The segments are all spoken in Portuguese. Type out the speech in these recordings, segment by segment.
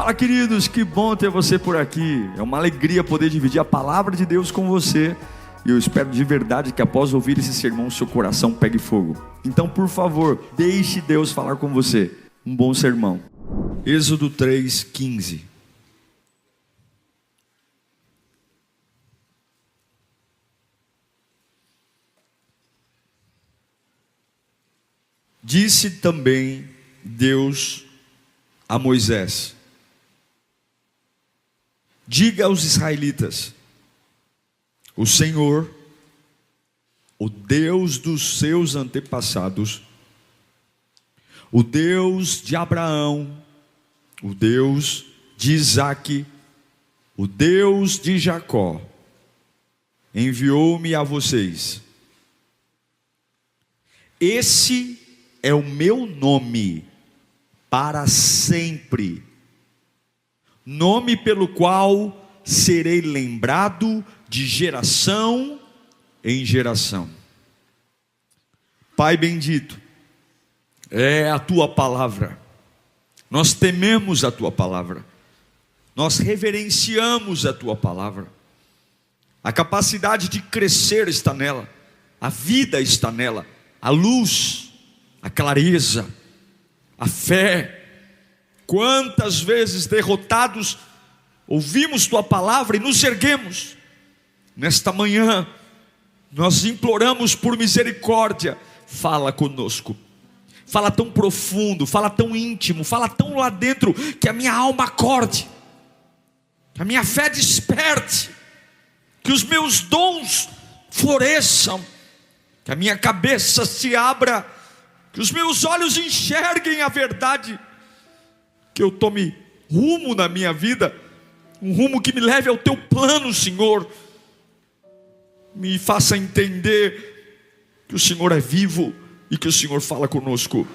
Fala, queridos, que bom ter você por aqui. É uma alegria poder dividir a palavra de Deus com você. E eu espero de verdade que após ouvir esse sermão, seu coração pegue fogo. Então, por favor, deixe Deus falar com você. Um bom sermão. Êxodo 3:15. Disse também Deus a Moisés: diga aos israelitas: o Senhor, o Deus dos seus antepassados, o Deus de Abraão, o Deus de Isaque, o Deus de Jacó, enviou-me a vocês. Esse é o meu nome para sempre, nome pelo qual serei lembrado de geração em geração. Pai bendito, é a tua palavra, nós tememos a tua palavra, nós reverenciamos a tua palavra. A capacidade de crescer está nela, a vida está nela, a luz, a clareza, a fé. Quantas vezes derrotados ouvimos tua palavra e nos erguemos. Nesta manhã nós imploramos por misericórdia. Fala conosco, fala tão profundo, fala tão íntimo, fala tão lá dentro, que a minha alma acorde, que a minha fé desperte, que os meus dons floresçam, que a minha cabeça se abra, que os meus olhos enxerguem a verdade, que eu tome rumo na minha vida, um rumo que me leve ao teu plano, Senhor. Me faça entender que o Senhor é vivo e que o Senhor fala conosco,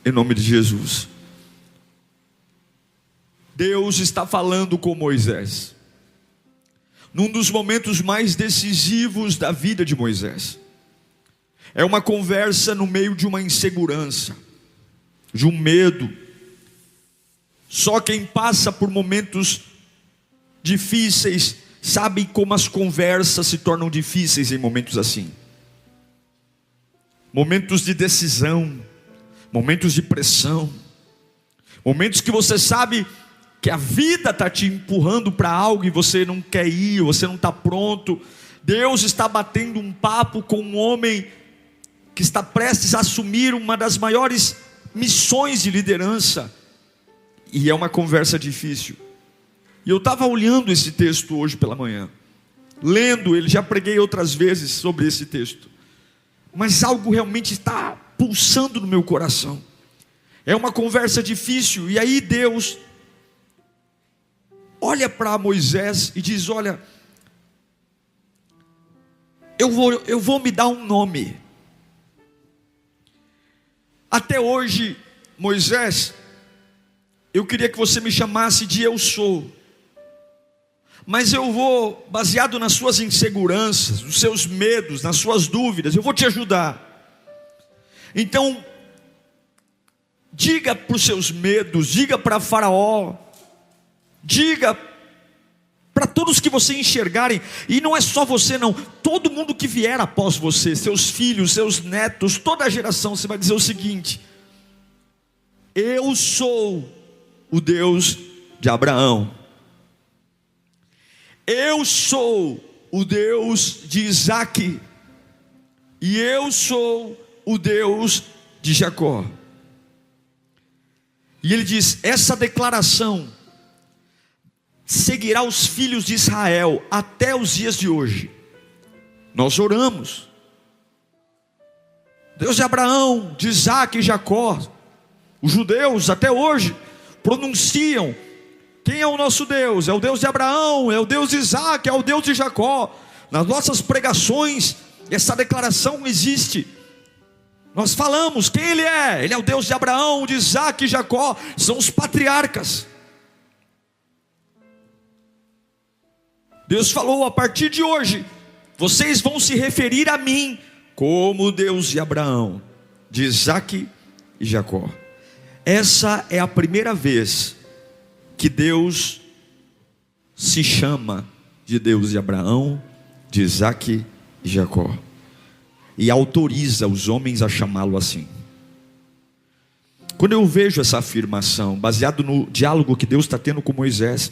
em nome de Jesus. Deus está falando com Moisés, num dos momentos mais decisivos da vida de Moisés. É uma conversa no meio de uma insegurança, de um medo. Só quem passa por momentos difíceis sabe como as conversas se tornam difíceis em momentos assim. Momentos de decisão, momentos de pressão, momentos que você sabe que a vida está te empurrando para algo e você não quer ir, você não está pronto. Deus está batendo um papo com um homem que está prestes a assumir uma das maiores missões de liderança, e é uma conversa difícil. E eu estava olhando esse texto hoje pela manhã, lendo ele, já preguei outras vezes sobre esse texto, mas algo realmente está pulsando no meu coração. É uma conversa difícil, e aí Deus olha para Moisés e diz: olha, eu vou me dar um nome. Até hoje, Moisés, eu queria que você me chamasse de eu sou, mas eu vou, baseado nas suas inseguranças, nos seus medos, nas suas dúvidas, eu vou te ajudar. Então, diga para os seus medos, diga para Faraó, diga para todos que você enxergarem, e não é só você não, todo mundo que vier após você, seus filhos, seus netos, toda a geração, você vai dizer o seguinte: eu sou o Deus de Abraão, eu sou o Deus de Isaque, e eu sou o Deus de Jacó. E ele diz: essa declaração seguirá os filhos de Israel até os dias de hoje. Nós oramos, Deus de Abraão, de Isaque e Jacó. Os judeus até hoje pronunciam: quem é o nosso Deus? É o Deus de Abraão, é o Deus de Isaque, é o Deus de Jacó. Nas nossas pregações, essa declaração existe. Nós falamos quem Ele é. Ele é o Deus de Abraão, de Isaque e Jacó. São os patriarcas. Deus falou: a partir de hoje, vocês vão se referir a mim como Deus de Abraão, de Isaque e Jacó. Essa é a primeira vez que Deus se chama de Deus de Abraão, de Isaque e Jacó, e autoriza os homens a chamá-lo assim. Quando eu vejo essa afirmação, baseado no diálogo que Deus está tendo com Moisés,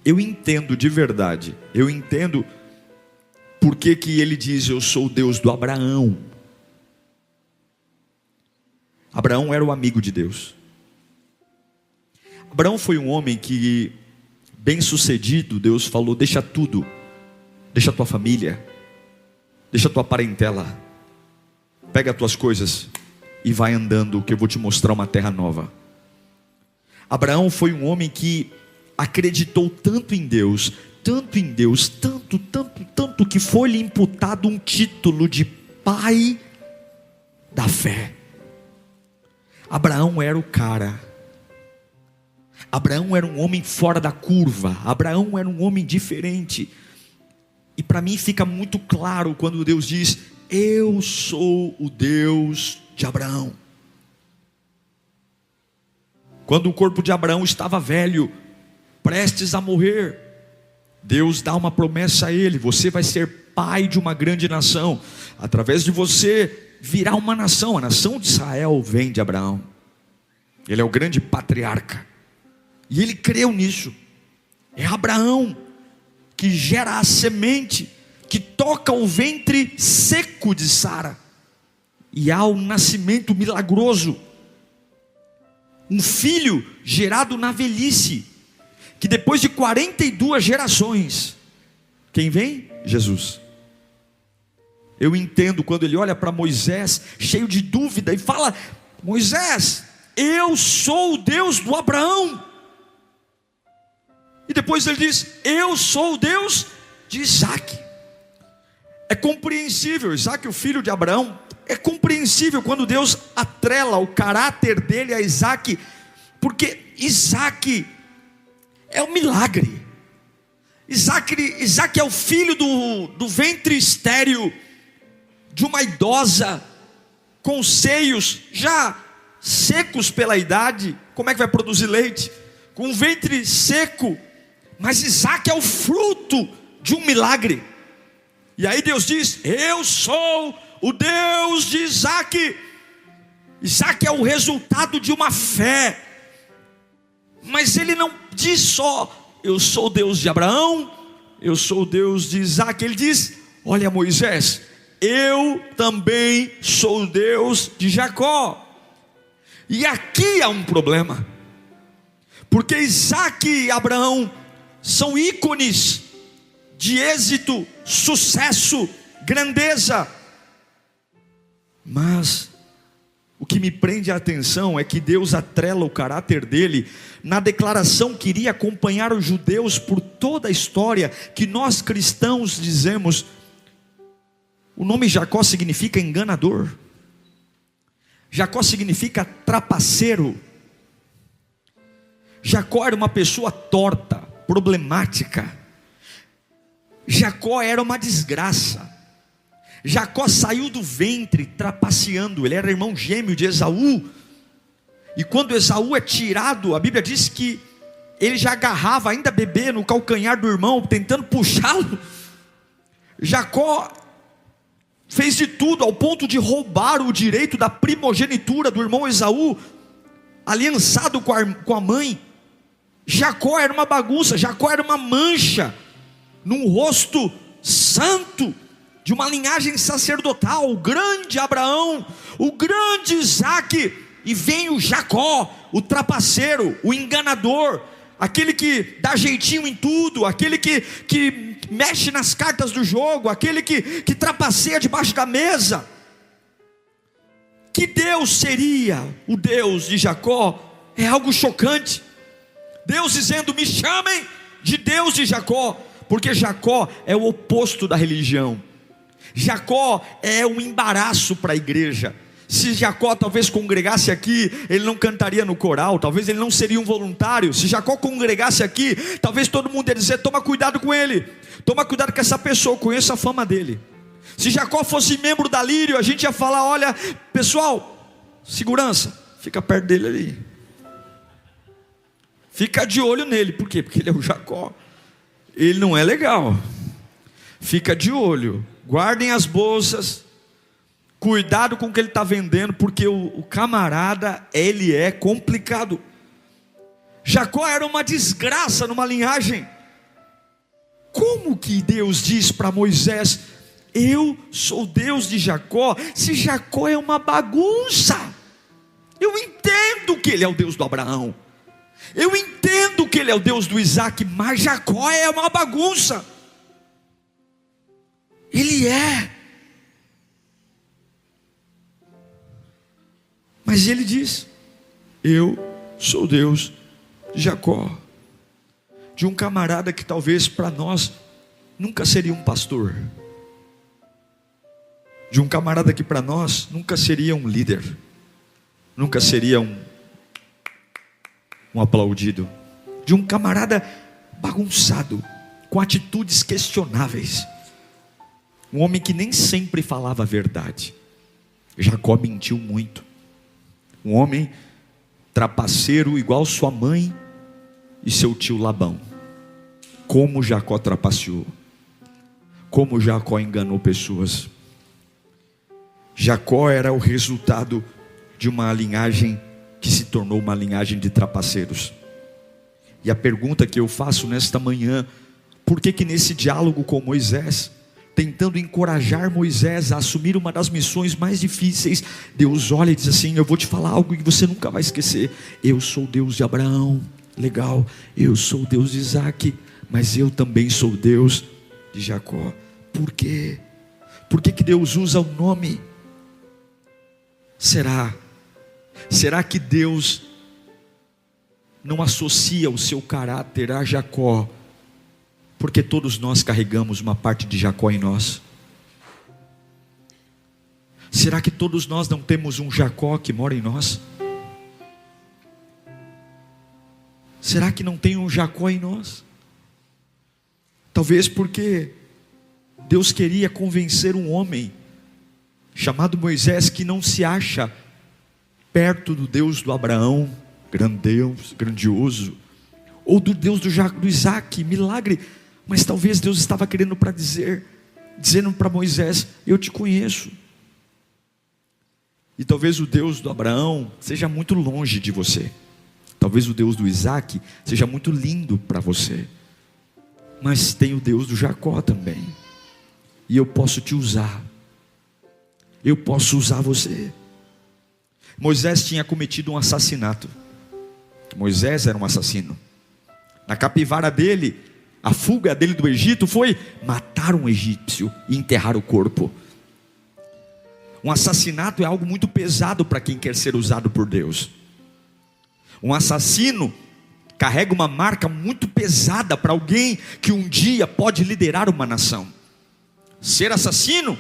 eu entendo de verdade, eu entendo por que ele diz: eu sou o Deus do Abraão. Abraão era o amigo de Deus. Abraão foi um homem que, bem sucedido, Deus falou: deixa tudo, deixa a tua família, deixa a tua parentela, pega as tuas coisas e vai andando, que eu vou te mostrar uma terra nova. Abraão foi um homem que acreditou tanto em Deus, tanto, que foi-lhe imputado um título de pai da fé. Abraão era o cara. Abraão era um homem fora da curva. Abraão era um homem diferente. E para mim fica muito claro quando Deus diz: eu sou o Deus de Abraão. Quando o corpo de Abraão estava velho, prestes a morrer, Deus dá uma promessa a ele: você vai ser pai de uma grande nação, através de você virá uma nação. A nação de Israel vem de Abraão. Ele é o grande patriarca, e ele creu nisso. É Abraão que gera a semente que toca o ventre seco de Sara, e há um nascimento milagroso, um filho gerado na velhice, que depois de 42 gerações, quem vem? Jesus. Eu entendo quando ele olha para Moisés, cheio de dúvida, e fala: Moisés, eu sou o Deus do Abraão. E depois ele diz: eu sou o Deus de Isaque. É compreensível, Isaque, o filho de Abraão, é compreensível quando Deus atrela o caráter dele a Isaque, porque Isaque é um milagre. Isaque é o filho do ventre estéril de uma idosa, com seios já secos pela idade. Como é que vai produzir leite? Com um ventre seco. Mas Isaque é o fruto de um milagre. E aí Deus diz: eu sou o Deus de Isaque. Isaque é o resultado de uma fé. Mas ele não diz só: eu sou o Deus de Abraão, eu sou o Deus de Isaque. Ele diz: olha, Moisés, eu também sou o Deus de Jacó. E aqui há um problema, porque Isaque e Abraão são ícones de êxito, sucesso, grandeza. Mas o que me prende a atenção é que Deus atrela o caráter dele na declaração que iria acompanhar os judeus por toda a história, que nós cristãos dizemos. O nome Jacó significa enganador. Jacó significa trapaceiro. Jacó era uma pessoa torta, problemática. Jacó era uma desgraça. Jacó saiu do ventre trapaceando. Ele era irmão gêmeo de Esaú. E quando Esaú é tirado, a Bíblia diz que ele já agarrava, ainda bebê, no calcanhar do irmão, tentando puxá-lo. Jacó fez de tudo ao ponto de roubar o direito da primogenitura do irmão Esaú, aliançado com a mãe. Jacó era uma bagunça. Jacó era uma mancha num rosto santo de uma linhagem sacerdotal. O grande Abraão, o grande Isaque, e vem o Jacó, o trapaceiro, o enganador, aquele que dá jeitinho em tudo, aquele que mexe nas cartas do jogo, aquele que trapaceia debaixo da mesa. Que Deus seria o Deus de Jacó? É algo chocante. Deus dizendo: me chamem de Deus de Jacó, porque Jacó é o oposto da religião. Jacó é um embaraço para a igreja. Se Jacó talvez congregasse aqui, ele não cantaria no coral, talvez ele não seria um voluntário. Se Jacó congregasse aqui, talvez todo mundo ia dizer: toma cuidado com ele, toma cuidado com essa pessoa, conheça a fama dele. Se Jacó fosse membro da Lírio, a gente ia falar: olha, pessoal, segurança, fica perto dele ali, Fica de olho nele. Por quê? Porque ele é o Jacó. Ele não é legal. Fica de olho. Guardem as bolsas. Cuidado com o que ele está vendendo, porque o camarada, ele é complicado. Jacó era uma desgraça numa linhagem. Como que Deus diz para Moisés: eu sou Deus de Jacó, se Jacó é uma bagunça? Eu entendo que ele é o Deus do Abraão, eu entendo que ele é o Deus do Isaac, mas Jacó é uma bagunça. Ele é. Mas ele diz: eu sou Deus de Jacó. De um camarada que talvez para nós nunca seria um pastor. De um camarada que para nós nunca seria um líder. Nunca seria um aplaudido. De um camarada bagunçado, com atitudes questionáveis. Um homem que nem sempre falava a verdade. Jacó mentiu muito. Um homem trapaceiro igual sua mãe e seu tio Labão. Como Jacó trapaceou. Como Jacó enganou pessoas. Jacó era o resultado de uma linhagem que se tornou uma linhagem de trapaceiros. E a pergunta que eu faço nesta manhã: por que nesse diálogo com Moisés, tentando encorajar Moisés a assumir uma das missões mais difíceis, Deus olha e diz assim: eu vou te falar algo que você nunca vai esquecer. Eu sou o Deus de Abraão, legal. Eu sou o Deus de Isaac, mas eu também sou o Deus de Jacó. Por quê? Por que Deus usa o nome? Será que Deus não associa o seu caráter a Jacó, porque todos nós carregamos uma parte de Jacó em nós? Será que todos nós não temos um Jacó que mora em nós? Será que não tem um Jacó em nós? Talvez porque Deus queria convencer um homem chamado Moisés, que não se acha perto do Deus do Abraão, grandioso, ou do Deus do Isaac, milagre. Mas talvez Deus estava querendo dizendo para Moisés: eu te conheço. E talvez o Deus do Abraão seja muito longe de você. Talvez o Deus do Isaac seja muito lindo para você. Mas tem o Deus do Jacó também. E eu posso te usar. Eu posso usar você. Moisés tinha cometido um assassinato. Moisés era um assassino. Na capivara dele, a fuga dele do Egito foi matar um egípcio e enterrar o corpo. Um assassinato é algo muito pesado para quem quer ser usado por Deus. Um assassino carrega uma marca muito pesada para alguém que um dia pode liderar uma nação. Ser assassino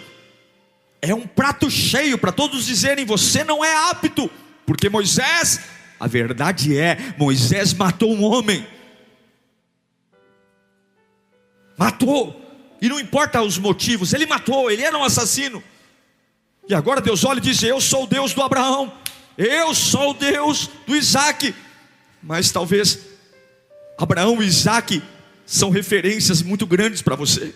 é um prato cheio para todos dizerem: você não é apto. Porque Moisés, a verdade é, Moisés matou um homem. Matou. E não importa os motivos, ele matou, ele era um assassino. E agora Deus olha e diz: eu sou o Deus do Abraão, eu sou o Deus do Isaac. Mas talvez Abraão e Isaac são referências muito grandes para você.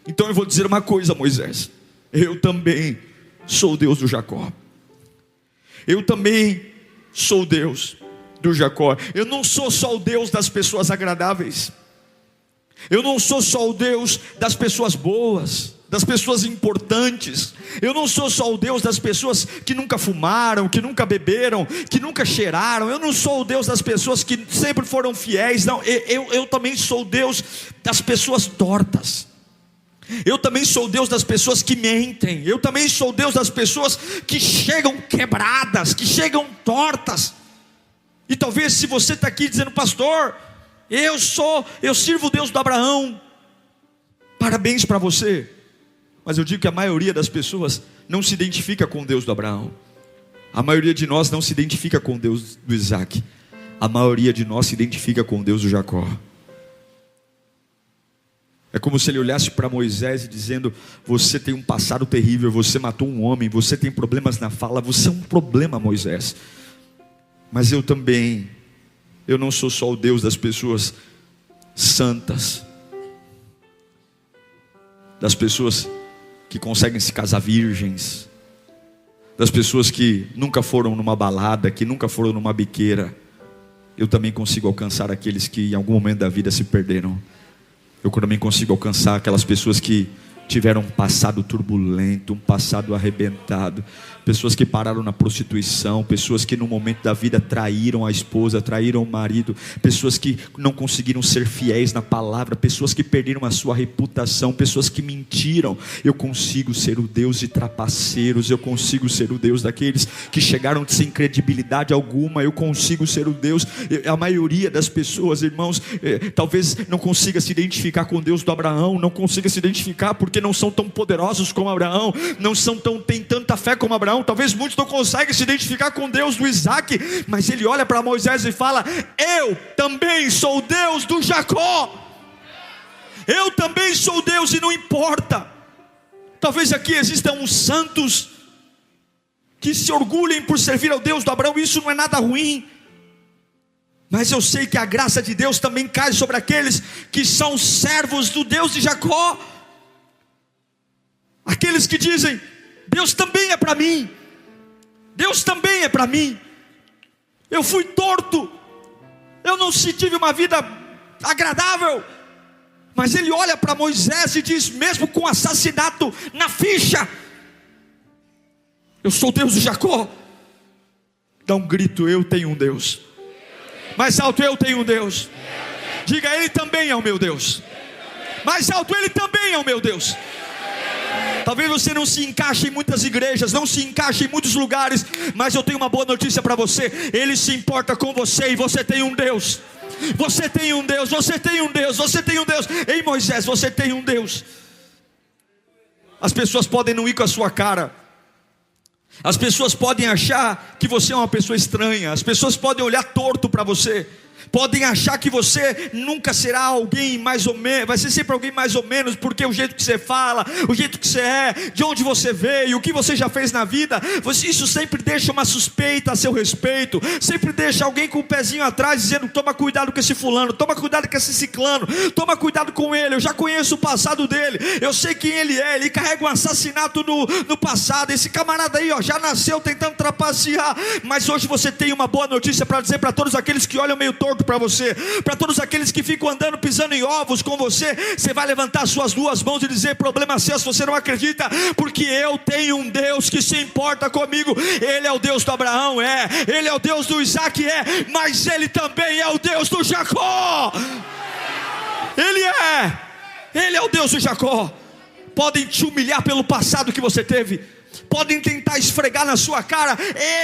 Então eu vou dizer uma coisa, Moisés: eu também sou o Deus do Jacó. Eu também sou o Deus do Jacó. Eu não sou só o Deus das pessoas agradáveis. Eu não sou só o Deus das pessoas boas, das pessoas importantes. Eu não sou só o Deus das pessoas que nunca fumaram, que nunca beberam, que nunca cheiraram. Eu não sou o Deus das pessoas que sempre foram fiéis. Não, eu também sou o Deus das pessoas tortas. Eu também sou o Deus das pessoas que mentem. Eu também sou o Deus das pessoas que chegam quebradas, que chegam tortas. E talvez se você está aqui dizendo: pastor, eu sirvo o Deus do Abraão, parabéns para você. Mas eu digo que a maioria das pessoas não se identifica com o Deus do Abraão. A maioria de nós não se identifica com o Deus do Isaac. A maioria de nós se identifica com o Deus do Jacó. É como se ele olhasse para Moisés e dizendo: você tem um passado terrível, você matou um homem, você tem problemas na fala, você é um problema, Moisés. Mas eu também eu não sou só o Deus das pessoas santas, das pessoas que conseguem se casar virgens, das pessoas que nunca foram numa balada, que nunca foram numa biqueira. Eu também consigo alcançar aqueles que em algum momento da vida se perderam. Eu também consigo alcançar aquelas pessoas que tiveram um passado turbulento, um passado arrebentado, pessoas que pararam na prostituição, pessoas que no momento da vida traíram a esposa, traíram o marido, pessoas que não conseguiram ser fiéis na palavra, pessoas que perderam a sua reputação, pessoas que mentiram. Eu consigo ser o Deus de trapaceiros, eu consigo ser o Deus daqueles que chegaram sem credibilidade alguma, eu consigo ser o Deus. A maioria das pessoas, irmãos, talvez não consiga se identificar com o Deus do Abraão, não consiga se identificar porque não são tão poderosos como Abraão, têm tanta fé como Abraão. Talvez muitos não conseguem se identificar com Deus do Isaac, mas ele olha para Moisés e fala: eu também sou o Deus do Jacó, eu também sou Deus, e não importa. Talvez aqui existam uns santos que se orgulhem por servir ao Deus do Abraão, isso não é nada ruim, mas eu sei que a graça de Deus também cai sobre aqueles que são servos do Deus de Jacó, aqueles que dizem: Deus também é para mim, Deus também é para mim. Eu fui torto, eu não tive uma vida agradável, mas ele olha para Moisés e diz, mesmo com assassinato na ficha: eu sou o Deus de Jacó. Dá um grito: eu tenho um Deus. Mais alto: eu tenho um Deus. Diga: ele também é o meu Deus. Mais alto: ele também é o meu Deus. Talvez você não se encaixe em muitas igrejas, não se encaixe em muitos lugares, mas eu tenho uma boa notícia para você: ele se importa com você, e você tem um Deus. Você tem um Deus, você tem um Deus, você tem um Deus. Ei, Moisés, você tem um Deus. As pessoas podem não ir com a sua cara, as pessoas podem achar que você é uma pessoa estranha, as pessoas podem olhar torto para você, podem achar que você nunca será alguém mais ou menos, vai ser sempre alguém mais ou menos, porque o jeito que você fala, o jeito que você é, de onde você veio, o que você já fez na vida, isso sempre deixa uma suspeita a seu respeito, sempre deixa alguém com o pezinho atrás, dizendo: toma cuidado com esse fulano, toma cuidado com esse ciclano, toma cuidado com ele, eu já conheço o passado dele, eu sei quem ele é, ele carrega um assassinato no passado, esse camarada aí já nasceu tentando trapacear. Mas hoje você tem uma boa notícia para dizer para todos aqueles que olham meio torto para você, para todos aqueles que ficam andando pisando em ovos com você. Você vai levantar suas duas mãos e dizer: problema seu se você não acredita, porque eu tenho um Deus que se importa comigo. Ele é o Deus do Abraão, ele é o Deus do Isaac, mas ele também é o Deus do Jacó. Ele é o Deus do Jacó. Podem te humilhar pelo passado que você teve, podem tentar esfregar na sua cara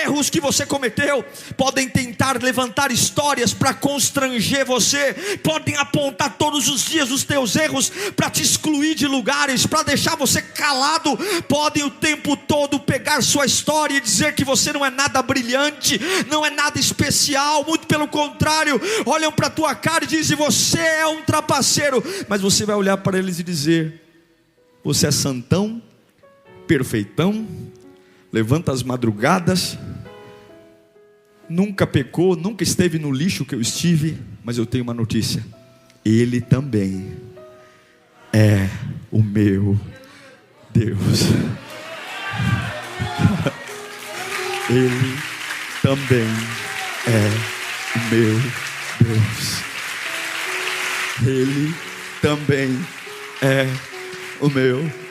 erros que você cometeu, podem tentar levantar histórias para constranger você, podem apontar todos os dias os teus erros para te excluir de lugares, para deixar você calado, podem o tempo todo pegar sua história e dizer que você não é nada brilhante, não é nada especial, muito pelo contrário, olham para a tua cara e dizem: você é um trapaceiro. Mas você vai olhar para eles e dizer: você é santão, perfeitão, levanta as madrugadas, nunca pecou, nunca esteve no lixo que eu estive. Mas eu tenho uma notícia: ele também é o meu Deus. Ele também é o meu Deus. Ele também é o meu.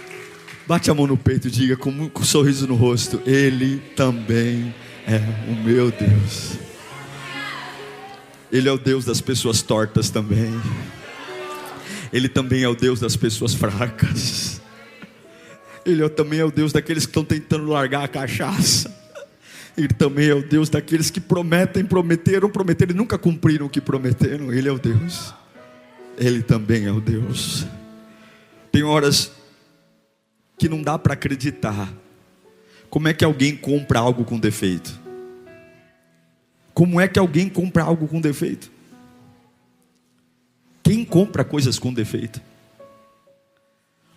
Bate a mão no peito e diga com um sorriso no rosto: ele também é o meu Deus. Ele é o Deus das pessoas tortas também. Ele também é o Deus das pessoas fracas. Ele também é o Deus daqueles que estão tentando largar a cachaça. Ele também é o Deus daqueles que prometeram e nunca cumpriram o que prometeram. Ele é o Deus. Ele também é o Deus. Tem horas que não dá para acreditar. Como é que alguém compra algo com defeito? Como é que alguém compra algo com defeito? Quem compra coisas com defeito?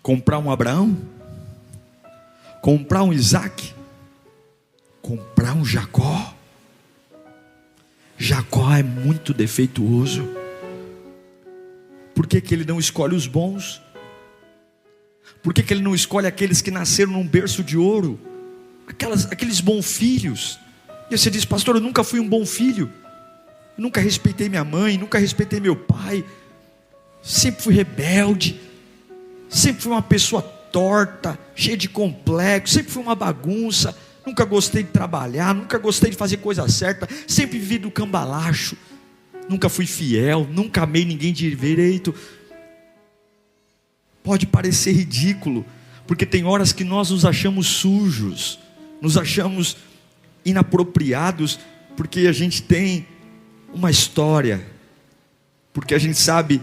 Comprar um Abraão? Comprar um Isaac? Comprar um Jacó? Jacó é muito defeituoso. Por que ele não escolhe os bons? Por que ele não escolhe aqueles que nasceram num berço de ouro? Aqueles bons filhos. E você diz: pastor, eu nunca fui um bom filho. Eu nunca respeitei minha mãe, nunca respeitei meu pai. Sempre fui rebelde. Sempre fui uma pessoa torta, cheia de complexo. Sempre fui uma bagunça. Nunca gostei de trabalhar, nunca gostei de fazer coisa certa. Sempre vivi do cambalacho. Nunca fui fiel, nunca amei ninguém de direito. Pode parecer ridículo, porque tem horas que nós nos achamos sujos, nos achamos inapropriados, porque a gente tem uma história, porque a gente sabe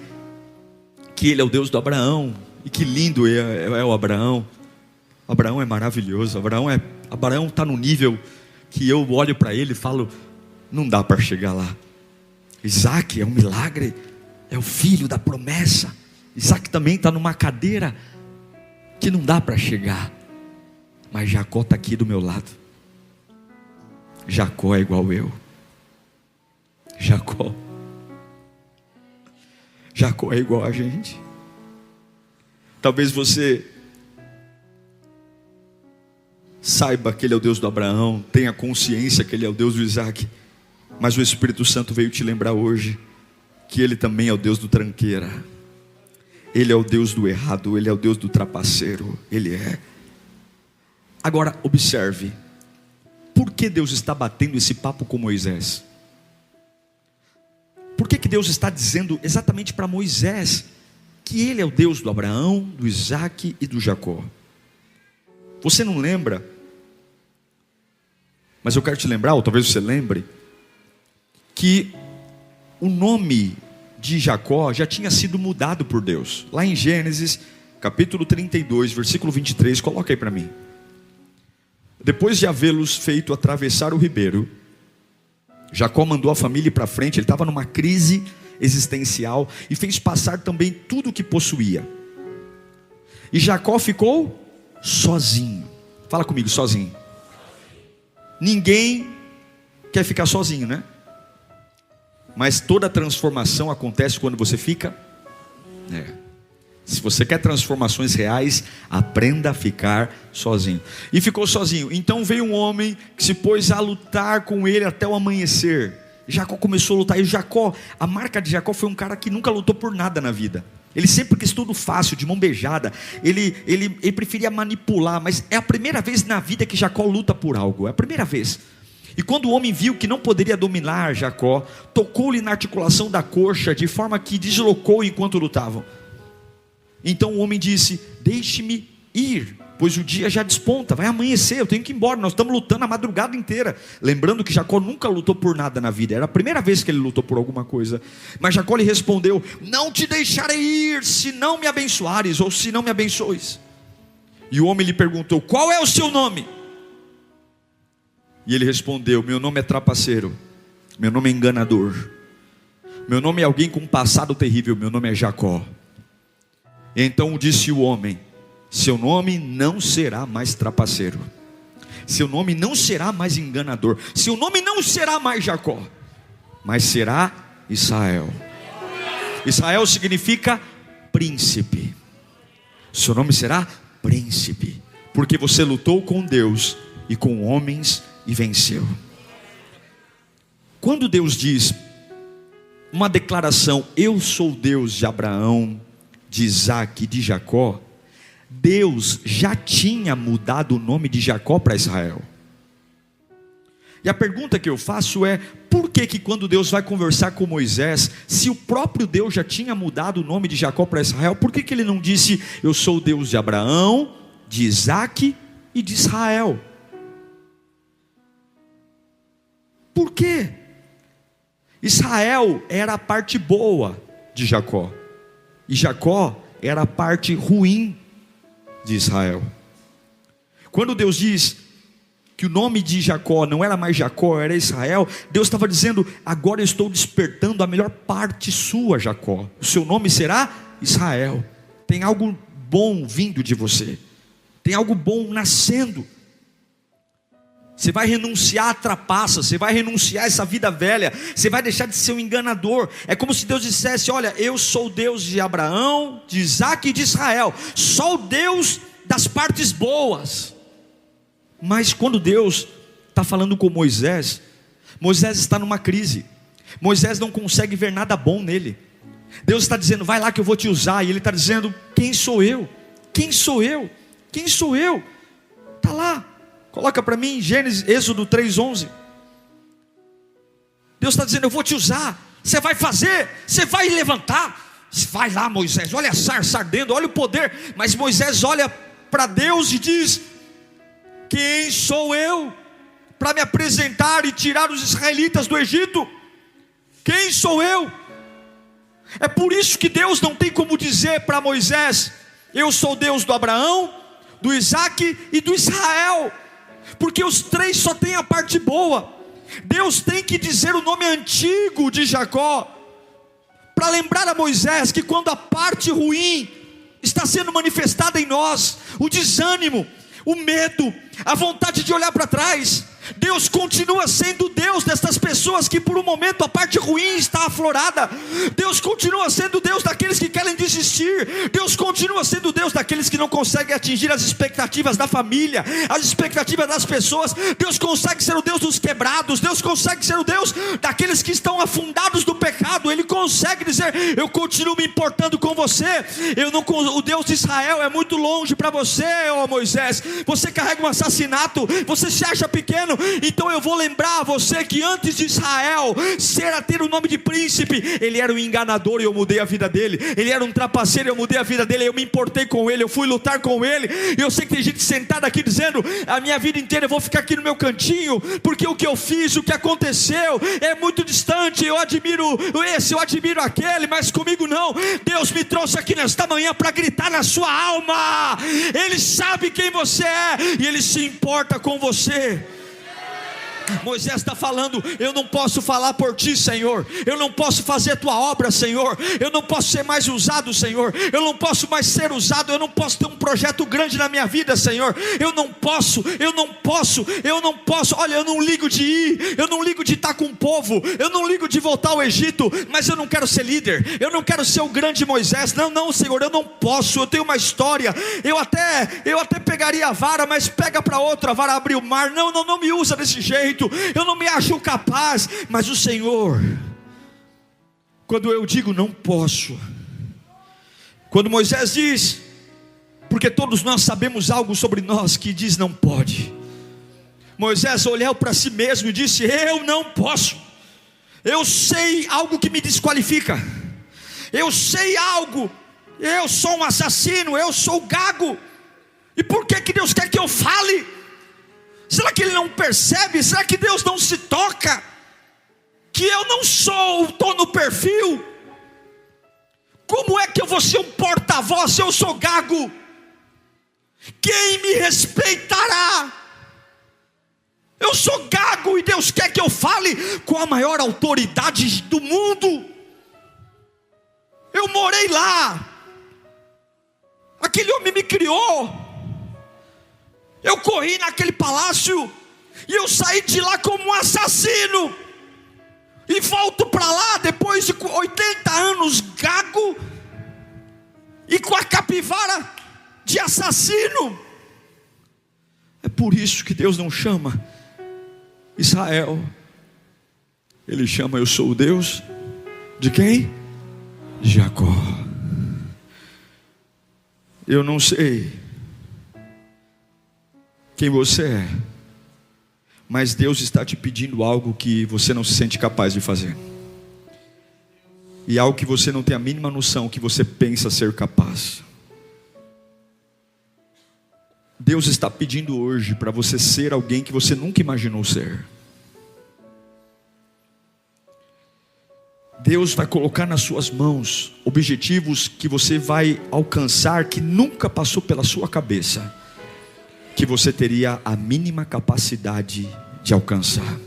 que Ele é o Deus do Abraão, e que lindo é o Abraão. Abraão é maravilhoso. Abraão está no nível que eu olho para ele e falo: não dá para chegar lá. Isaac é um milagre, é o filho da promessa. Isaac também está numa cadeira que não dá para chegar. Mas Jacó está aqui do meu lado. Jacó é igual eu. Jacó é igual a gente. Talvez você saiba que Ele é o Deus do Abraão, tenha consciência que Ele é o Deus do Isaac, mas o Espírito Santo veio te lembrar hoje que Ele também é o Deus do tranqueira. Ele é o Deus do errado, Ele é o Deus do trapaceiro. Ele é. Agora observe, por que Deus está batendo esse papo com Moisés? Por que Deus está dizendo exatamente para Moisés que Ele é o Deus do Abraão, do Isaac e do Jacó? Você não lembra? Mas eu quero te lembrar, ou talvez você lembre, que o nome de Jacó já tinha sido mudado por Deus. Lá em Gênesis, capítulo 32, versículo 23, coloca aí para mim. Depois de havê-los feito atravessar o ribeiro, Jacó mandou a família ir para frente. Ele estava numa crise existencial e fez passar também tudo o que possuía. E Jacó ficou sozinho. Fala comigo, sozinho. Ninguém quer ficar sozinho, né? Mas toda transformação acontece quando você fica. Se você quer transformações reais, aprenda a ficar sozinho. E ficou sozinho. Então veio um homem que se pôs a lutar com ele até o amanhecer. Jacó começou a lutar. E Jacó, a marca de Jacó foi um cara que nunca lutou por nada na vida. Ele sempre quis tudo fácil, de mão beijada. Ele preferia manipular. Mas é a primeira vez na vida que Jacó luta por algo. É a primeira vez. E quando o homem viu que não poderia dominar Jacó, tocou-lhe na articulação da coxa, de forma que deslocou enquanto lutavam. Então o homem disse: deixe-me ir, pois o dia já desponta, vai amanhecer, eu tenho que ir embora, nós estamos lutando a madrugada inteira. Lembrando que Jacó nunca lutou por nada na vida, era a primeira vez que ele lutou por alguma coisa. Mas Jacó lhe respondeu: não te deixarei ir, se não me abençoares, ou se não me abençoes. E o homem lhe perguntou: qual é o seu nome? E ele respondeu: meu nome é trapaceiro, meu nome é enganador, meu nome é alguém com um passado terrível, meu nome é Jacó. Então disse o homem: seu nome não será mais trapaceiro, seu nome não será mais enganador, seu nome não será mais Jacó, mas será Israel. Israel significa príncipe. Seu nome será príncipe, porque você lutou com Deus e com homens e venceu. Quando Deus diz uma declaração: eu sou o Deus de Abraão, de Isaac e de Jacó, Deus já tinha mudado o nome de Jacó para Israel. E a pergunta que eu faço é: por que quando Deus vai conversar com Moisés, se o próprio Deus já tinha mudado o nome de Jacó para Israel, por que ele não disse: eu sou o Deus de Abraão, de Isaac e de Israel? Por quê? Israel era a parte boa de Jacó, e Jacó era a parte ruim de Israel. Quando Deus diz que o nome de Jacó não era mais Jacó, era Israel, Deus estava dizendo: agora eu estou despertando a melhor parte sua, Jacó. O seu nome será Israel. Tem algo bom vindo de você, tem algo bom nascendo. Você vai renunciar à trapaça, você vai renunciar a essa vida velha, você vai deixar de ser um enganador. É como se Deus dissesse: olha, eu sou o Deus de Abraão, de Isaac e de Israel, só o Deus das partes boas. Mas quando Deus está falando com Moisés, Moisés está numa crise, Moisés não consegue ver nada bom nele. Deus está dizendo: vai lá que eu vou te usar. E ele está dizendo: quem sou eu? Quem sou eu? Quem sou eu? Está lá, coloca para mim Êxodo 3:11. Deus está dizendo: eu vou te usar, você vai fazer, você vai levantar. Vai lá, Moisés, olha a sarça ardendo, olha o poder. Mas Moisés olha para Deus e diz: quem sou eu para me apresentar e tirar os israelitas do Egito? Quem sou eu? É por isso que Deus não tem como dizer para Moisés: eu sou o Deus do Abraão, do Isaac e do Israel, porque os três só têm a parte boa. Deus tem que dizer o nome antigo de Jacó, para lembrar a Moisés que quando a parte ruim está sendo manifestada em nós, o desânimo, o medo, a vontade de olhar para trás, Deus continua sendo Deus destas pessoas que por um momento a parte ruim está aflorada. Deus continua sendo Deus daqueles que querem desistir. Deus continua sendo Deus daqueles que não conseguem atingir as expectativas da família, as expectativas das pessoas. Deus consegue ser o Deus dos quebrados. Deus consegue ser o Deus daqueles que estão afundados no pecado. Ele consegue dizer: eu continuo me importando com você. O Deus de Israel é muito longe para você, ó Moisés. Você carrega um assassinato, você se acha pequeno. Então eu vou lembrar a você que antes de Israel ter o nome de príncipe, ele era um enganador e eu mudei a vida dele. Ele era um trapaceiro e eu mudei a vida dele. Eu me importei com ele, eu fui lutar com ele. E eu sei que tem gente sentada aqui dizendo: a minha vida inteira eu vou ficar aqui no meu cantinho, porque o que eu fiz, o que aconteceu é muito distante. Eu admiro esse, eu admiro aquele, mas comigo não. Deus me trouxe aqui nesta manhã para gritar na sua alma. Ele sabe quem você é e ele se importa com você. Moisés está falando: eu não posso falar por ti, Senhor. Eu não posso fazer a tua obra, Senhor. Eu não posso ser mais usado, Senhor. Eu não posso mais ser usado. Eu não posso ter um projeto grande na minha vida, Senhor. Eu não posso. Olha, eu não ligo de ir, eu não ligo de estar com o povo, eu não ligo de voltar ao Egito, mas eu não quero ser líder. Eu não quero ser o grande Moisés. Não, Senhor, eu não posso. Eu tenho uma história. Eu até pegaria a vara, mas pega para outra a vara abrir o mar. Não me usa desse jeito. Eu não me acho capaz. Mas o Senhor, quando eu digo não posso, quando Moisés diz, porque todos nós sabemos algo sobre nós que diz não pode. Moisés olhou para si mesmo e disse: eu não posso. Eu sei algo que me desqualifica. Eu sei algo. Eu sou um assassino, eu sou gago. E por que Deus quer que eu fale? Será que Ele não percebe? Será que Deus não se toca? Que eu não estou no perfil? Como é que eu vou ser um porta-voz se eu sou gago? Quem me respeitará? Eu sou gago e Deus quer que eu fale com a maior autoridade do mundo. Eu morei lá. Aquele homem me criou. Eu corri naquele palácio e eu saí de lá como um assassino. E volto para lá depois de 80 anos gago e com a capivara de assassino. É por isso que Deus não chama Israel. Ele chama: eu sou o Deus de quem? De Jacó. Eu não sei quem você é, mas Deus está te pedindo algo que você não se sente capaz de fazer, e algo que você não tem a mínima noção que você pensa ser capaz. Deus está pedindo hoje para você ser alguém que você nunca imaginou ser. Deus vai colocar nas suas mãos objetivos que você vai alcançar, que nunca passou pela sua cabeça que você teria a mínima capacidade de alcançar.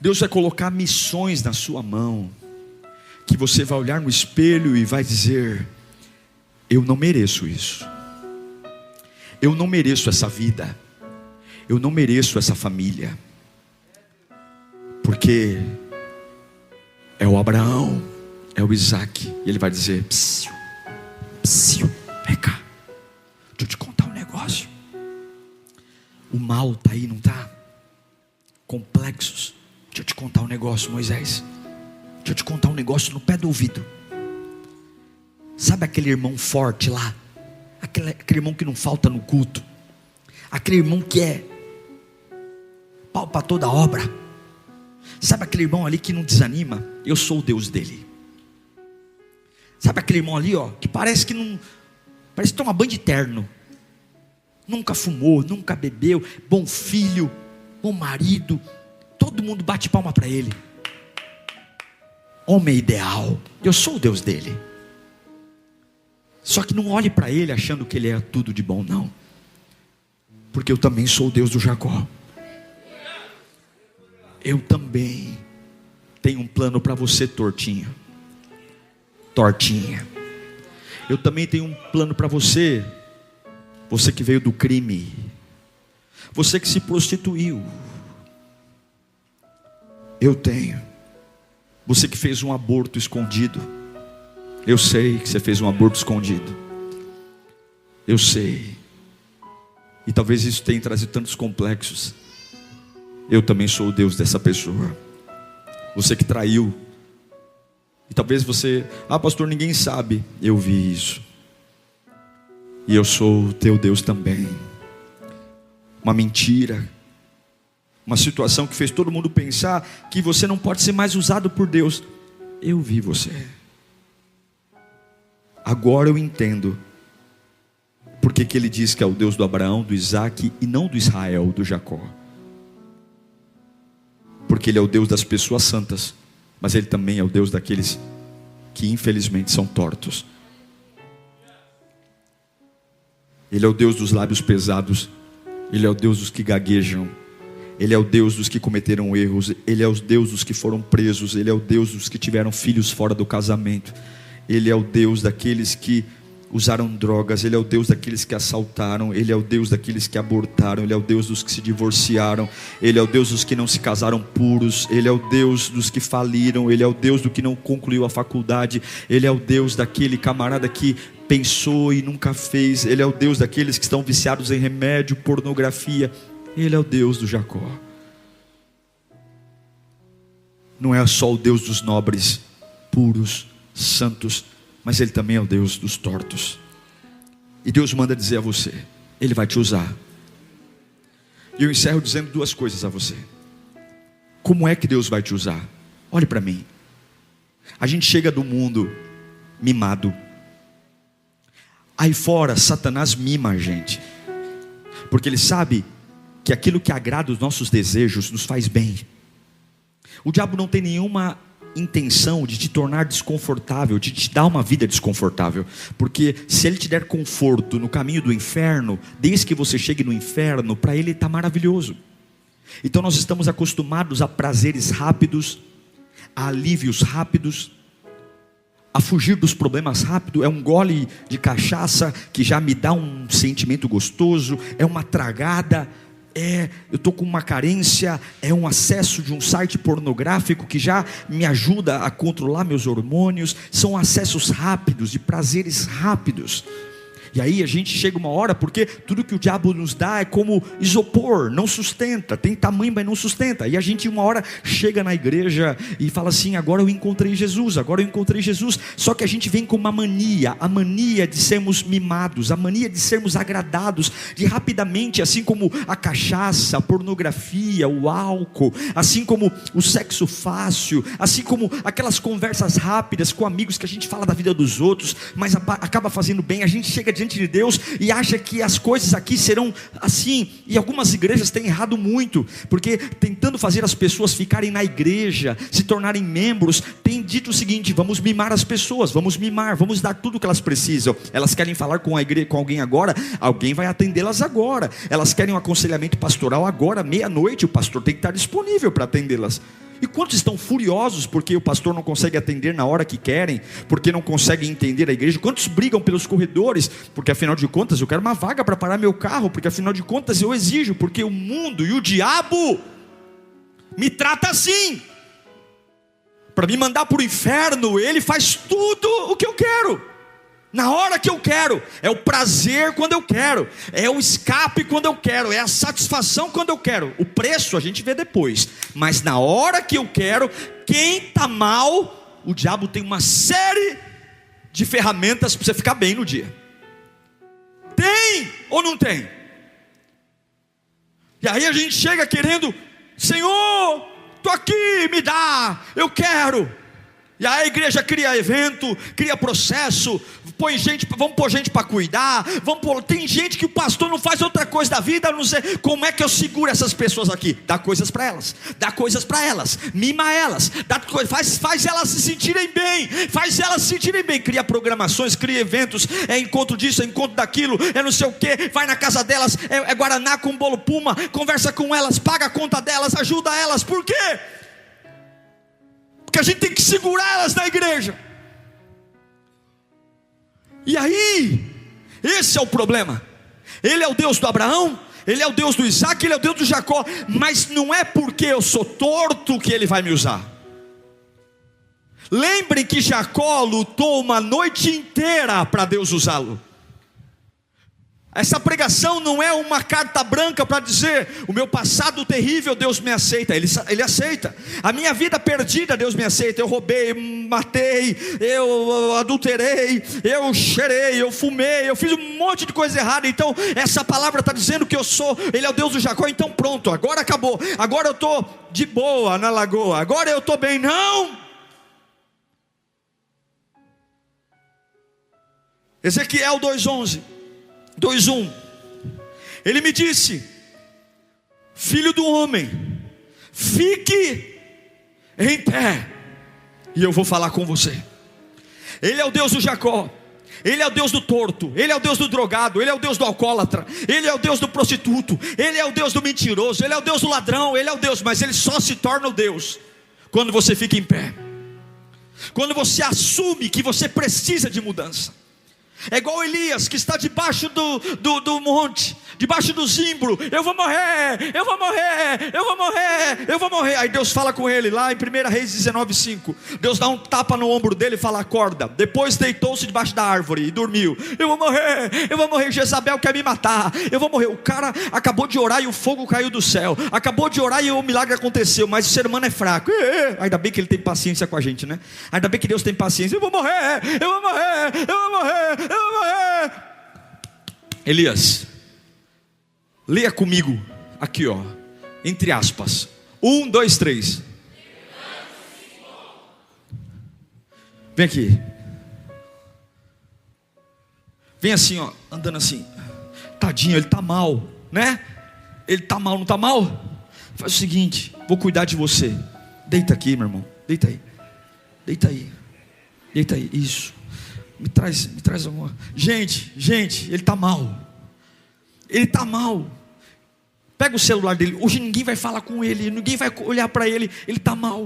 Deus vai colocar missões na sua mão, que você vai olhar no espelho e vai dizer: eu não mereço isso. Eu não mereço essa vida. eu não mereço essa família, porque é o Abraão, é o Isaac. E ele vai dizer: psiu, psiu, vem cá, deixa eu te contar um negócio. O mal está aí, não está? Complexos. Deixa eu te contar um negócio, Moisés. Deixa eu te contar um negócio no pé do ouvido. Sabe aquele irmão forte lá? Aquele irmão que não falta no culto. Aquele irmão que é pau para toda obra. Sabe aquele irmão ali que não desanima? Eu sou o Deus dele. Sabe aquele irmão ali, ó, que parece que não, parece que toma banho de terno. Nunca fumou, nunca bebeu, bom filho, bom marido. Todo mundo bate palma para ele. Homem ideal. Eu sou o Deus dele. Só que não olhe para ele achando que ele é tudo de bom, não. Porque eu também sou o Deus do Jacó. Eu também tenho um plano para você, tortinha. Tortinha. Eu também tenho um plano para você. Você que veio do crime. Você que se prostituiu. Eu tenho. Você que fez um aborto escondido. Eu sei que você fez um aborto escondido. Eu sei. E talvez isso tenha trazido tantos complexos. Eu também sou o Deus dessa pessoa. Você que traiu. E talvez você: ah, pastor, ninguém sabe. Eu vi isso. E eu sou o teu Deus também. Uma mentira. Uma situação que fez todo mundo pensar que você não pode ser mais usado por Deus. Eu vi você. Agora eu entendo porque que ele diz que é o Deus do Abraão, do Isaac e não do Israel, do Jacó. Porque ele é o Deus das pessoas santas, mas ele também é o Deus daqueles que infelizmente são tortos. Ele é o Deus dos lábios pesados. Ele é o Deus dos que gaguejam. Ele é o Deus dos que cometeram erros. Ele é o Deus dos que foram presos. Ele é o Deus dos que tiveram filhos fora do casamento. Ele é o Deus daqueles que usaram drogas. Ele é o Deus daqueles que assaltaram. Ele é o Deus daqueles que abortaram. Ele é o Deus dos que se divorciaram. Ele é o Deus dos que não se casaram puros. Ele é o Deus dos que faliram. Ele é o Deus do que não concluiu a faculdade. Ele é o Deus daquele camarada que pensou e nunca fez. Ele é o Deus daqueles que estão viciados em remédio, pornografia. Ele é o Deus do Jacó. Não é só o Deus dos nobres, puros, santos, mas ele também é o Deus dos tortos. E Deus manda dizer a você: ele vai te usar. E eu encerro dizendo duas coisas a você. Como é que Deus vai te usar? Olhe para mim. A gente chega do mundo mimado. Aí fora Satanás mima a gente, porque ele sabe que aquilo que agrada os nossos desejos nos faz bem. O diabo não tem nenhuma intenção de te tornar desconfortável, de te dar uma vida desconfortável, porque se ele te der conforto no caminho do inferno, desde que você chegue no inferno, para ele está maravilhoso. Então nós estamos acostumados a prazeres rápidos, a alívios rápidos, a fugir dos problemas rápido. É um gole de cachaça que já me dá um sentimento gostoso, é uma tragada, eu estou com uma carência, é um acesso de um site pornográfico que já me ajuda a controlar meus hormônios. São acessos rápidos, de prazeres rápidos. E aí a gente chega uma hora, porque tudo que o diabo nos dá é como isopor, não sustenta, tem tamanho, mas não sustenta. E a gente uma hora chega na igreja e fala assim: agora eu encontrei Jesus, agora eu encontrei Jesus. Só que a gente vem com uma mania, a mania de sermos mimados, a mania de sermos agradados, de rapidamente, assim como a cachaça, a pornografia, o álcool, assim como o sexo fácil, assim como aquelas conversas rápidas com amigos que a gente fala da vida dos outros, mas acaba fazendo bem. A gente chega diante de Deus e acha que as coisas aqui serão assim. E algumas igrejas têm errado muito, porque tentando fazer as pessoas ficarem na igreja, se tornarem membros, tem dito o seguinte: vamos mimar as pessoas, vamos mimar, vamos dar tudo o que elas precisam. Elas querem falar com alguém agora, alguém vai atendê-las agora. Elas querem um aconselhamento pastoral agora, meia-noite, o pastor tem que estar disponível para atendê-las. E quantos estão furiosos porque o pastor não consegue atender na hora que querem, porque não consegue entender a igreja? Quantos brigam pelos corredores, porque afinal de contas eu quero uma vaga para parar meu carro, porque afinal de contas eu exijo, porque o mundo e o diabo me trata assim. Para me mandar para o inferno, ele faz tudo o que eu quero, na hora que eu quero. É o prazer quando eu quero, é o escape quando eu quero, é a satisfação quando eu quero. O preço a gente vê depois, mas na hora que eu quero, quem está mal, o diabo tem uma série de ferramentas para você ficar bem no dia. Tem ou não tem? E aí a gente chega querendo: Senhor, estou aqui, me dá, eu quero. E aí a igreja cria evento, cria processo, põe gente, vamos pôr gente para cuidar, tem gente que o pastor não faz outra coisa da vida, não sei como é que eu seguro essas pessoas aqui. Dá coisas para elas, dá coisas para elas, mima elas, faz elas se sentirem bem, cria programações, cria eventos, é encontro disso, é encontro daquilo, é não sei o que, vai na casa delas, é Guaraná com bolo Puma, conversa com elas, paga a conta delas, ajuda elas. Por quê? Porque a gente tem que segurar elas na igreja. E aí, esse é o problema. Ele é o Deus do Abraão, ele é o Deus do Isaac, ele é o Deus do Jacó. Mas não é porque eu sou torto que ele vai me usar. Lembrem que Jacó lutou uma noite inteira para Deus usá-lo. Essa pregação não é uma carta branca para dizer: o meu passado terrível Deus me aceita. Ele aceita. A minha vida perdida Deus me aceita. Eu roubei, matei, eu adulterei, eu cheirei, eu fumei, eu fiz um monte de coisa errada. Então essa palavra está dizendo que eu sou, ele é o Deus do Jacó. Então pronto, agora acabou, agora eu estou de boa na lagoa, agora eu estou bem. Não. Ezequiel 2:11, 2:1, ele me disse: filho do homem, fique em pé, e eu vou falar com você. Ele é o Deus do Jacó, ele é o Deus do torto, ele é o Deus do drogado, ele é o Deus do alcoólatra, ele é o Deus do prostituto, ele é o Deus do mentiroso, ele é o Deus do ladrão, ele é o Deus, mas ele só se torna o Deus quando você fica em pé, quando você assume que você precisa de mudança. É igual Elias, que está debaixo do monte, debaixo do zimbro. Eu vou morrer, eu vou morrer, eu vou morrer, eu vou morrer. Aí Deus fala com ele, lá em 1 Reis 19:5. Deus dá um tapa no ombro dele e fala: acorda. Depois deitou-se debaixo da árvore e dormiu. Eu vou morrer, Jezabel quer me matar, eu vou morrer. O cara acabou de orar e o fogo caiu do céu, acabou de orar e o milagre aconteceu, mas o ser humano é fraco. Ainda bem que ele tem paciência com a gente, né? Ainda bem que Deus tem paciência. Eu vou morrer, eu vou morrer, eu vou morrer, eu vou morrer. Elias, leia comigo aqui, ó, entre aspas, 1, 2, 3. Vem aqui. Vem assim, ó, andando assim. Tadinho, ele está mal, né? Ele está mal, não está mal? Faz o seguinte, vou cuidar de você. Deita aqui, meu irmão, deita aí. Deita aí, deita aí, isso. Me traz alguma. Gente, ele está mal. Ele está mal. Pega o celular dele. Hoje ninguém vai falar com ele, ninguém vai olhar para ele. Ele está mal.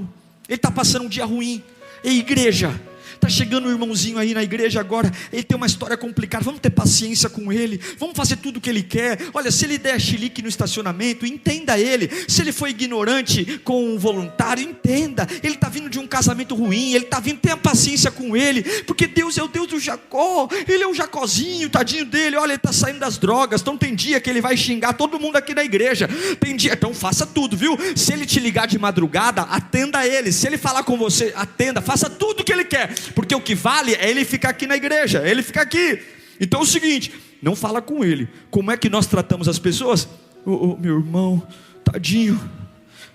Ele está passando um dia ruim. Ei, igreja, está chegando um irmãozinho aí na igreja agora, ele tem uma história complicada, vamos ter paciência com ele, vamos fazer tudo o que ele quer. Olha, se ele der chilique no estacionamento, entenda ele. Se ele foi ignorante com um voluntário, entenda. Ele está vindo de um casamento ruim, ele está vindo, tenha paciência com ele, porque Deus é o Deus do Jacó, ele é o Jacózinho, tadinho dele. Olha, ele está saindo das drogas, então tem dia que ele vai xingar todo mundo aqui na igreja, tem dia, então faça tudo, viu? Se ele te ligar de madrugada, atenda ele. Se ele falar com você, atenda, faça tudo o que ele quer, porque o que vale é ele ficar aqui na igreja, ele ficar aqui. Então é o seguinte, não fala com ele. Como é que nós tratamos as pessoas? Meu irmão, tadinho,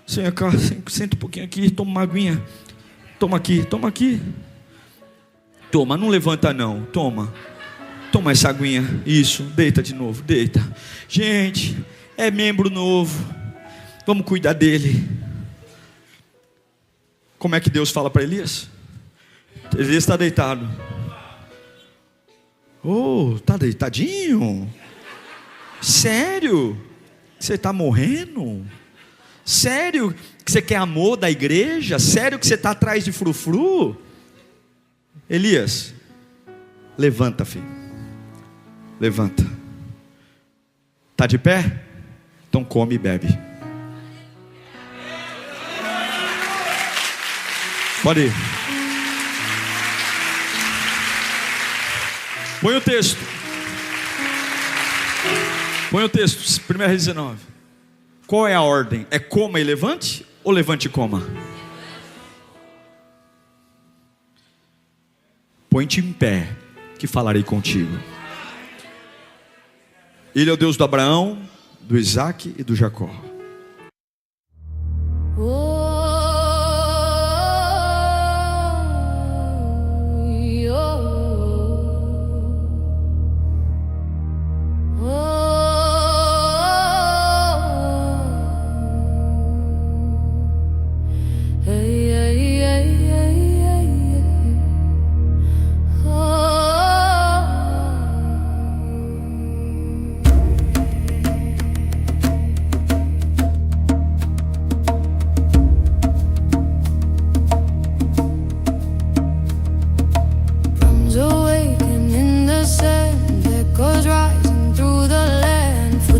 senta um pouquinho aqui, toma uma aguinha, toma aqui, toma, não levanta não, toma essa aguinha, isso, deita de novo, deita. Gente, é membro novo, vamos cuidar dele. Como é que Deus fala para Elias? Elias está deitado. Está deitadinho? Sério? Você está morrendo? Sério que você quer amor da igreja? Sério que você está atrás de frufru? Elias, levanta, filho. Levanta. Está de pé? Então come e bebe. Pode ir. Põe o texto. Põe o texto, 1 Reis 19. Qual é a ordem? É coma e levante? Ou levante e coma? Põe-te em pé, que falarei contigo. Ele é o Deus do Abraão, do Isaac e do Jacó.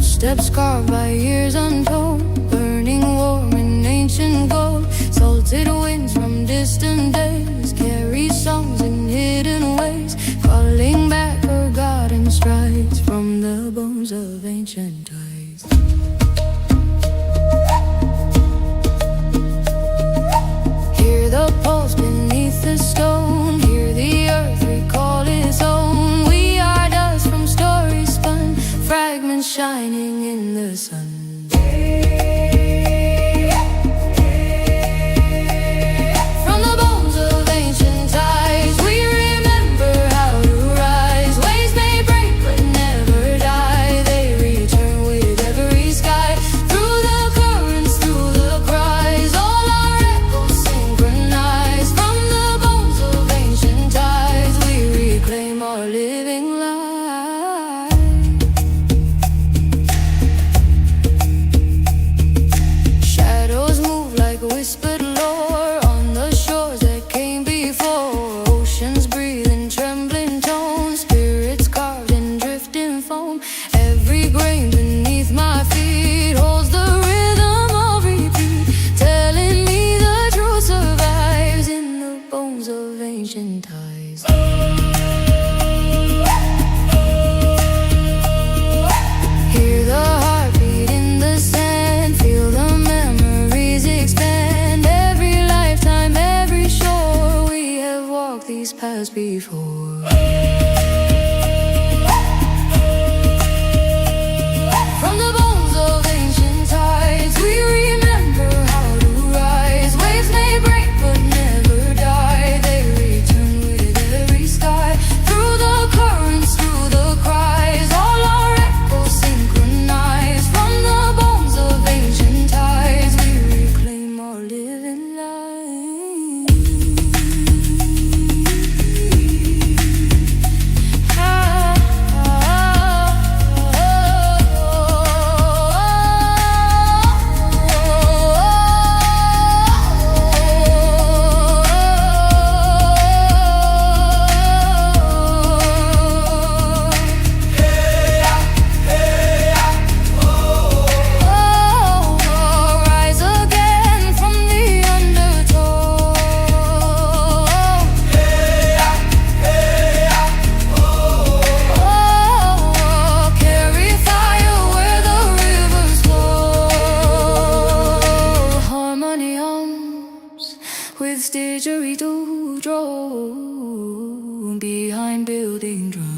Steps carved by years untold, burning warm in ancient gold. Salted winds from distant days carry songs in hidden ways, calling back forgotten strides from the bones of ancient times. Hear the pulse beneath the stone, hear the earth recall its own. We are dust from stories spun, fragments shining in the sun. From the bones of ancient ties, we remember how to rise. Waves may break but never die. They return with every sky. Through the currents, through the cries, all our echoes synchronize. From the bones of ancient ties, we reclaim our living life. Whispered lore on the shores that came before. Oceans breathe in trembling tones, spirits carved in drifting foam. Every grain beneath my feet holds the rhythm of repeat, telling me the truth survives in the bones of ancient ties. Hear the heartbeat in the sand, feel the memories expand. Every lifetime, every shore, we have walked these paths before. From the bones of ancient tides, we remember how to rise. Waves may break but never die. They return with every sky. Through the currents, through the cries, all our echoes synchronize. From the bones of ancient tides, we reclaim our living life. Rise again from the undertow. Carry fire where the rivers flow. Harmony hums with didgeridoo drone behind building drums.